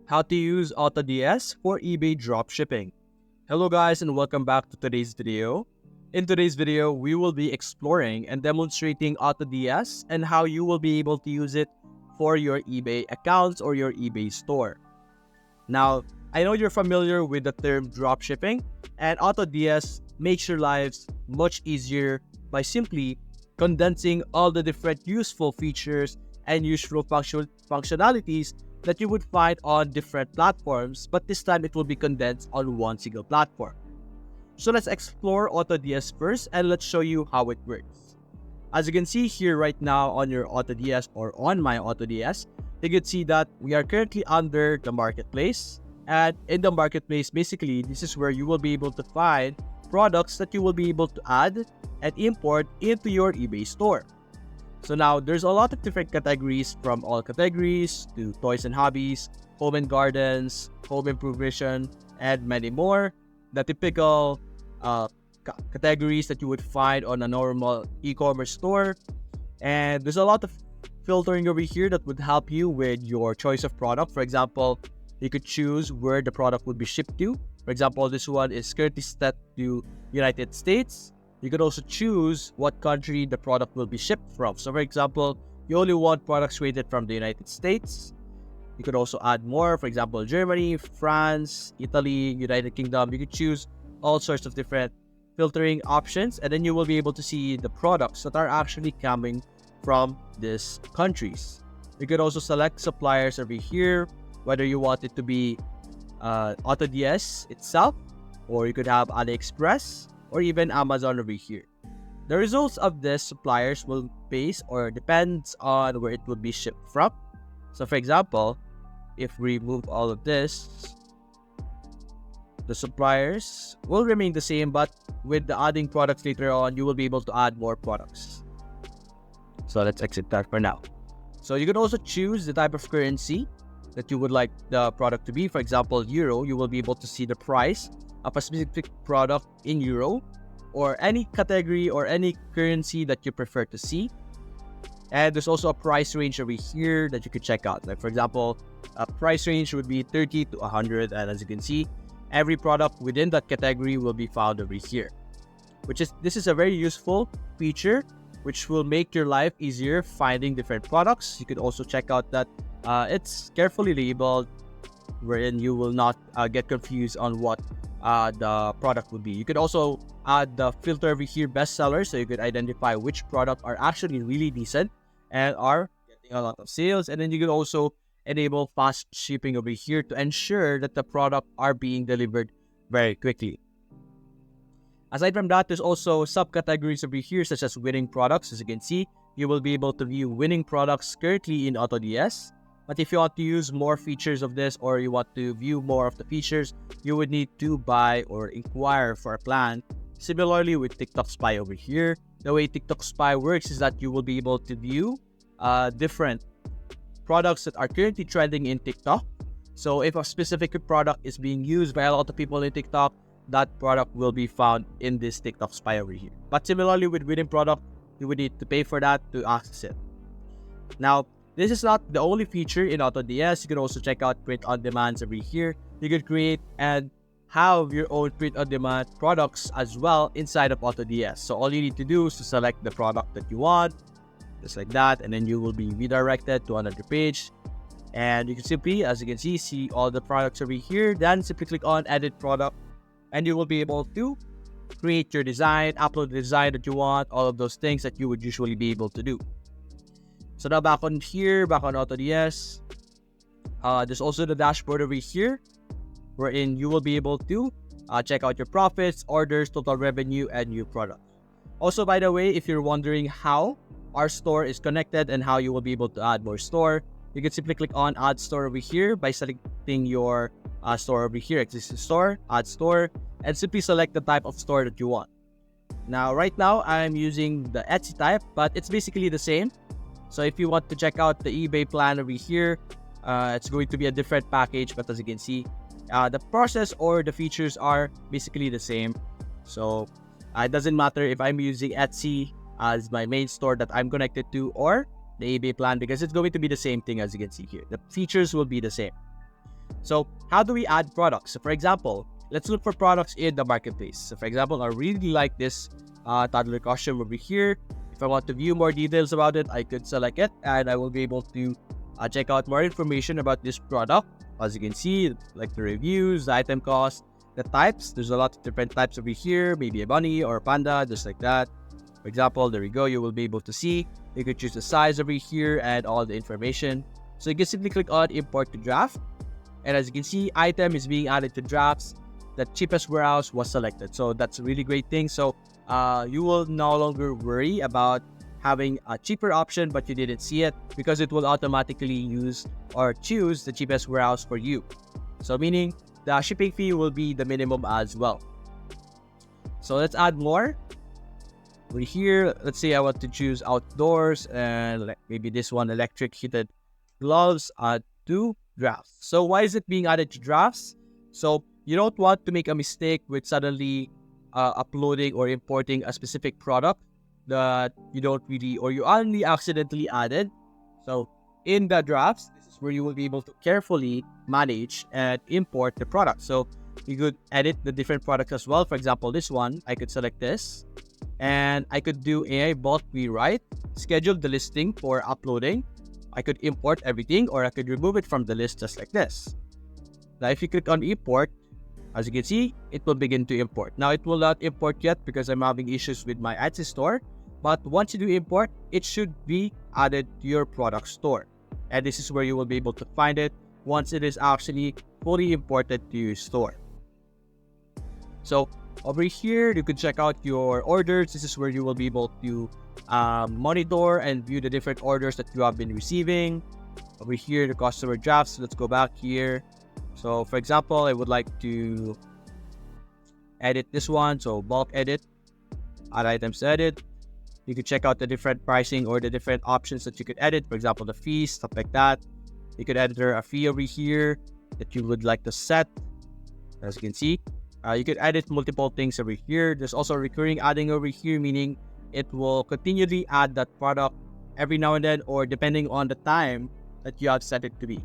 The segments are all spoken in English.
How to use Autods for eBay dropshipping. Hello guys and welcome back to today's video. In today's video, we will be exploring and demonstrating Autods and how you will be able to use it for your eBay accounts or your eBay store. Now, I know you're familiar with the term dropshipping, and Autods makes your lives much easier by simply condensing all the different useful features and useful functionalities that you would find on different platforms, but this time it will be condensed on one single platform. So let's explore Autods first and let's show you how it works. As you can see here right now on your Autods or on my Autods, you can see that we are currently under the marketplace, and in the marketplace, basically this is where you will be able to find products that you will be able to add and import into your eBay store. So now there's a lot of different categories, from all categories to toys and hobbies, home and gardens, home improvement, and many more. The typical categories that you would find on a normal e-commerce store. And there's a lot of filtering over here that would help you with your choice of product. For example, you could choose where the product would be shipped to. For example, this one is currently set to United States. You could also choose what country the product will be shipped from. So for example, you only want products rated from the United States. You could also add more, for example, Germany, France, Italy, United Kingdom. You could choose all sorts of different filtering options, and then you will be able to see the products that are actually coming from these countries. You could also select suppliers over here, whether you want it to be Autods itself, or you could have AliExpress, or even Amazon over here. The results of these suppliers will base or depends on where it will be shipped from. So for example, if we remove all of this, the suppliers will remain the same, but with the adding products later on, you will be able to add more products. So let's exit that for now. So you can also choose the type of currency that you would like the product to be. For example, euro, you will be able to see the price of a specific product in euro, or any category or any currency that you prefer to see. And there's also a price range over here that you could check out. Like for example, a price range would be 30 to 100, and as you can see, every product within that category will be found over here. This is a very useful feature which will make your life easier finding different products. You could also check out that it's carefully labeled, wherein you will not get confused on what the product would be. You could also add the filter over here, bestsellers, so you could identify which product are actually really decent and are getting a lot of sales. And then you could also enable fast shipping over here to ensure that the product are being delivered very quickly. Aside from that, there's also subcategories over here such as winning products. As you can see, you will be able to view winning products currently in Autods. But if you want to use more features of this, or you want to view more of the features, you would need to buy or inquire for a plan. Similarly with TikTok Spy over here, the way TikTok Spy works is that you will be able to view different products that are currently trending in TikTok. So if a specific product is being used by a lot of people in TikTok, that product will be found in this TikTok Spy over here. But similarly with winning product, you would need to pay for that to access it. Now, this is not the only feature in Autods. You can also check out print on demands over here. You can create and have your own print on demand products as well inside of Autods. So all you need to do is to select the product that you want, just like that, and then you will be redirected to another page. And you can simply, as you can see all the products over here. Then simply click on edit product, and you will be able to create your design, upload the design that you want, all of those things that you would usually be able to do. So now back on here, back on Autods, there's also the dashboard over here, wherein you will be able to check out your profits, orders, total revenue, and new products. Also, by the way, if you're wondering how our store is connected and how you will be able to add more store, you can simply click on add store over here by selecting your store over here, existing store, add store, and simply select the type of store that you want. Now, right now, I'm using the Etsy type, but it's basically the same. So if you want to check out the eBay plan over here, it's going to be a different package, but as you can see, the process or the features are basically the same. So it doesn't matter if I'm using Etsy as my main store that I'm connected to, or the eBay plan, because it's going to be the same thing. As you can see here, the features will be the same. So how do we add products? So for example, let's look for products in the marketplace. So for example, I really like this toddler costume over here. If I want to view more details about it, I could select it and I will be able to check out more information about this product. As you can see, like the reviews, the item cost, the types. There's a lot of different types over here, maybe a bunny or a panda, just like that. For example, there we go. You will be able to see. You could choose the size over here and all the information. So you can simply click on import to draft. And as you can see, item is being added to drafts. The cheapest warehouse was selected. So that's a really great thing. So you will no longer worry about having a cheaper option, but you didn't see it because it will automatically use or choose the cheapest warehouse for you. So meaning the shipping fee will be the minimum as well. So let's add more. Over here, let's say I want to choose outdoors and maybe this one, electric heated gloves, add to drafts. So why is it being added to drafts? So you don't want to make a mistake with suddenly uploading or importing a specific product that you don't really, or you only accidentally added. So in the drafts, this is where you will be able to carefully manage and import the product. So you could edit the different products as well. For example, this one, I could select this and I could do AI bulk rewrite, schedule the listing for uploading. I could import everything or I could remove it from the list just like this. Now, if you click on import, as you can see, it will begin to import. Now, it will not import yet because I'm having issues with my Etsy store. But once you do import, it should be added to your product store. And this is where you will be able to find it once it is actually fully imported to your store. So over here, you can check out your orders. This is where you will be able to monitor and view the different orders that you have been receiving. Over here, the customer drafts. Let's go back here. So for example, I would like to edit this one. So bulk edit, add items to edit. You could check out the different pricing or the different options that you could edit. For example, the fees, stuff like that. You could edit a fee over here that you would like to set. As you can see, you could edit multiple things over here. There's also recurring adding over here, meaning it will continually add that product every now and then or depending on the time that you have set it to be.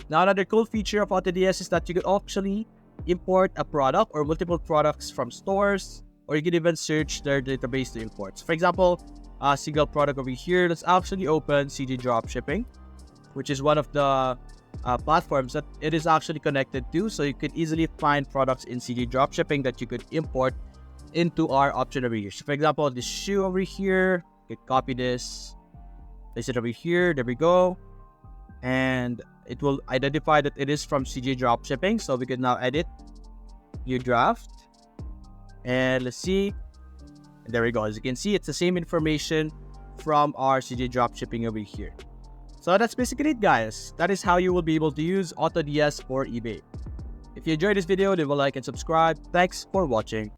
Now, another cool feature of Autods is that you could actually import a product or multiple products from stores, or you can even search their database to import. So for example, a single product over here, let's actually open CG Dropshipping, which is one of the platforms that it is actually connected to. So you could easily find products in CG Dropshipping that you could import into our option over here. So for example, this shoe over here, you could copy this, place it over here, there we go. And it will identify that it is from CG Dropshipping. So we can now edit new draft. And let's see. And there we go. As you can see, it's the same information from our CJ Dropshipping over here. So that's basically it, guys. That is how you will be able to use Autods for eBay. If you enjoyed this video, leave a like and subscribe. Thanks for watching.